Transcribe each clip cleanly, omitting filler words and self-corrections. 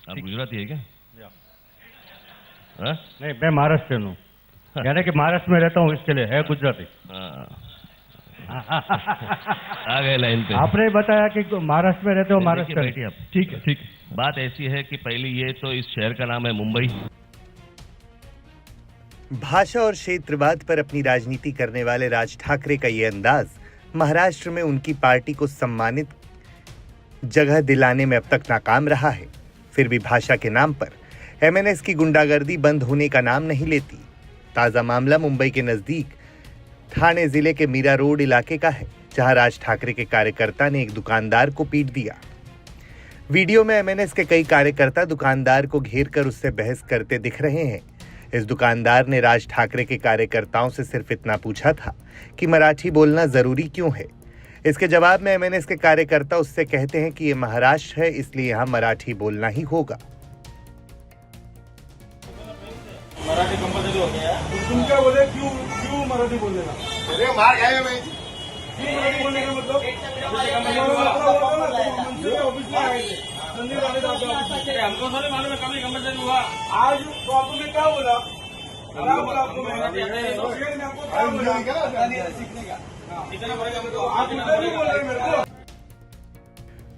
आप गुजराती है क्या? हाँ? नहीं, मैं महाराष्ट्र हूँ, यानी कि महाराष्ट्र में रहता हूँ, इसके लिए है गुजराती। आ गए लाइन पे। आपने बताया कि महाराष्ट्र में रहते हो, देखिए, महाराष्ट्र। बैठिए आप। ठीक है, ठीक है। बात ऐसी है कि पहले ये तो इस शहर का नाम है मुंबई। भाषा और क्षेत्रवाद पर अपनी राजनीति करने वाले राज ठाकरे का ये अंदाज महाराष्ट्र में उनकी पार्टी को सम्मानित जगह दिलाने में अब तक नाकाम रहा है। फिर भी भाषा के नाम पर एमएनएस की गुंडागर्दी बंद होने का नाम नहीं लेती। ताजा मामला मुंबई के नजदीक ठाणे जिले के मीरा रोड इलाके का है, जहां राज ठाकरे के कार्यकर्ता ने एक दुकानदार को पीट दिया। वीडियो में एमएनएस के कई कार्यकर्ता दुकानदार को घेर कर उससे बहस करते दिख रहे हैं। इस दुकानदार ने राज ठाकरे के कार्यकर्ताओं से सिर्फ इतना पूछा था कि मराठी बोलना जरूरी क्यों है। इसके जवाब में एमएनएस के कार्यकर्ता उससे कहते हैं कि ये महाराष्ट्र है, इसलिए यहाँ मराठी बोलना ही होगा। मराठी कंपल्सरी हो गया है। तुम क्या बोले, क्यों मराठी बोलेगा? अरे मार खाएगा मैं। क्यों मराठी बोलने का मतलब? ऑफिस में आए थे, संदीप वाले साहब के ऑफिस में। हमको सारे मालूम है कभी कंपल्सरी हुआ। आज तो आपको मैं क्या बोला? क्या बोला आपको मैं? आपको क्या बोला? सीखने का इतना बड़ा काम तो आप इतना भी बोल रहे हैं मेरे को।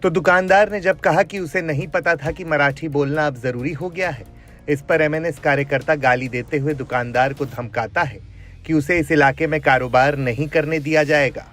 तो दुकानदार ने जब कहा कि उसे नहीं पता था कि मराठी बोलना अब जरूरी हो गया है, इस पर एमएनएस कार्यकर्ता गाली देते हुए दुकानदार को धमकाता है कि उसे इस इलाके में कारोबार नहीं करने दिया जाएगा।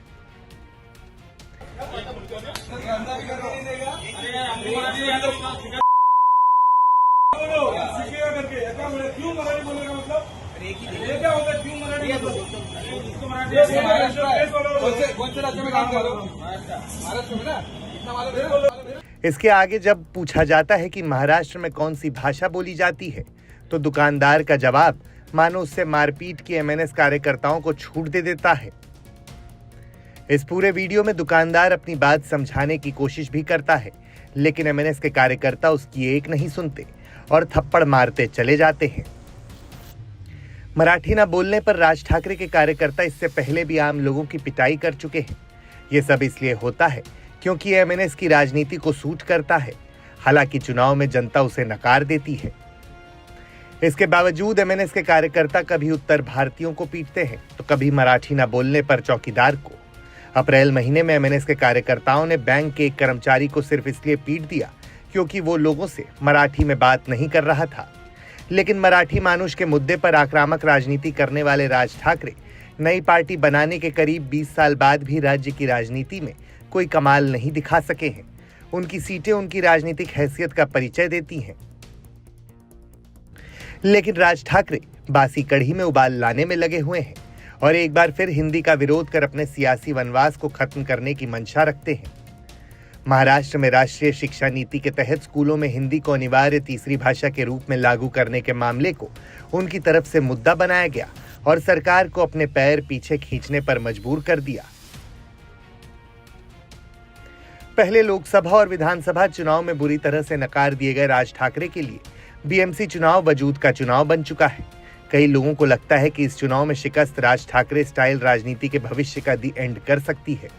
इसके आगे जब पूछा जाता है कि महाराष्ट्र में कौन सी भाषा बोली जाती है, तो दुकानदार का जवाब मानो उससे मारपीट की एमएनएस कार्यकर्ताओं को छूट दे देता है। इस पूरे वीडियो में दुकानदार अपनी बात समझाने की कोशिश भी करता है, लेकिन एमएनएस के कार्यकर्ता उसकी एक नहीं सुनते और थप्पड़ मारते चले जाते हैं। मराठी न बोलने पर राज ठाकरे के कार्यकर्ता इससे पहले भी आम लोगों की पिटाई कर चुके हैं। ये सब इसलिए होता है क्योंकि एमएनएस की राजनीति को सूट करता है। हालांकि चुनाव में जनता उसे नकार देती है। इसके बावजूद एमएनएस के कार्यकर्ता कभी उत्तर भारतीयों को पीटते हैं तो कभी मराठी न बोलने पर चौकीदार को। अप्रैल महीने में एमएनएस के कार्यकर्ताओं ने बैंक के एक कर्मचारी को सिर्फ इसलिए पीट दिया क्योंकि वो लोगों से मराठी में बात नहीं कर रहा था। लेकिन मराठी मानुष के मुद्दे पर आक्रामक राजनीति करने वाले राज ठाकरे नई पार्टी बनाने के करीब 20 साल बाद भी राज्य की राजनीति में कोई कमाल नहीं दिखा सके हैं। उनकी सीटें उनकी राजनीतिक हैसियत का परिचय देती हैं। लेकिन राज ठाकरे बासी कढ़ी में उबाल लाने में लगे हुए हैं और एक बार फिर हिंदी का विरोध कर अपने सियासी वनवास को खत्म करने की मंशा रखते हैं। महाराष्ट्र में राष्ट्रीय शिक्षा नीति के तहत स्कूलों में हिंदी को अनिवार्य तीसरी भाषा के रूप में लागू करने के मामले को उनकी तरफ से मुद्दा बनाया गया और सरकार को अपने पैर पीछे खींचने पर मजबूर कर दिया। पहले लोकसभा और विधानसभा चुनाव में बुरी तरह से नकार दिए गए राज ठाकरे के लिए बीएमसी चुनाव वजूद का चुनाव बन चुका है। कई लोगों को लगता है कि इस चुनाव में शिकस्त राज ठाकरे स्टाइल राजनीति के भविष्य का दी एंड कर सकती है।